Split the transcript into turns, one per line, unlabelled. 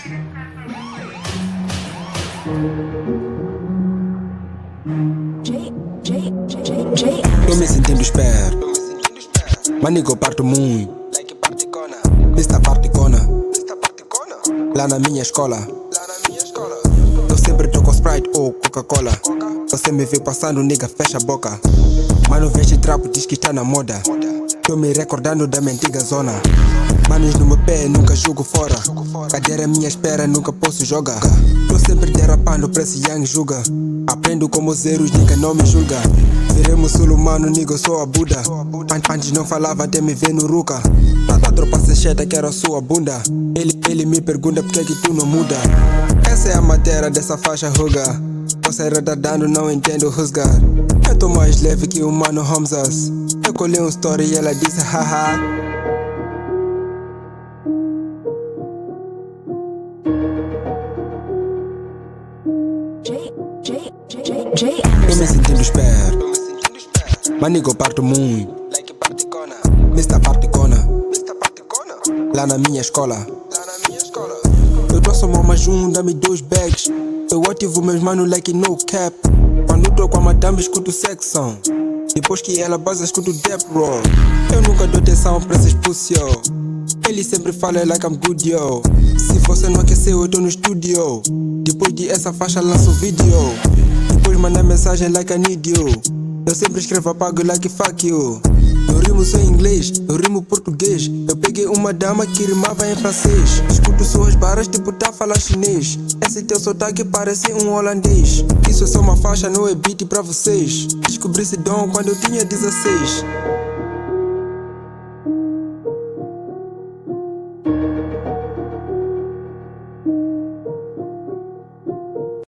Tô me sentindo esperto, manigo eu parto muito. Nesta particona, lá na minha escola. Eu sempre tô com Sprite ou Coca-Cola. Você me vê passando, nigga, fecha a boca. Mano, veste trapo, diz que está na moda. Tô me recordando da minha antiga zona. Manos no meu pé, nunca jogo fora. Cadeira à minha espera, nunca posso jogar. Tô sempre derrapando, preço Young julga. Aprendo como zeros, nigga, não me julga. Virei muçulmano, nigga, eu sou a Buda. Antes não falava, até me ver no Ruka. A tropa secheta que era a sua bunda. Ele me pergunta por que é que tu não muda. Essa é a matéria dessa faixa ruga. Você é retardado, não entendo rusgar. Eu tô mais leve que o mano Hamzas. Eu colhei um story e ela disse haha. Tô me sentindo esperto, manigo eu parto muito. Nesta particona, lá na minha escola. Eu trouxe uma mais um, dá-me 2 bags. Eu ativo meus manos like no cap. Quando tô com a madame escuto sexão. Depois que ela basa escuto Death Row. Eu nunca dou atenção pra essas pussy, yo. Ele sempre fala like I'm good, yo. Se você não aqueceu, eu tô no estúdio. Depois de essa faixa lanço vídeo. Depois manda mensagem like I need you. Eu sempre escrevo apago like fuck you. Eu rimo só em inglês, eu rimo português. Eu peguei uma dama que rimava em francês. Escuto suas barras tipo tá falar chinês. Esse teu sotaque parece um holandês. Isso é só uma faixa, não é beat pra vocês. Descobri esse dom quando eu tinha 16.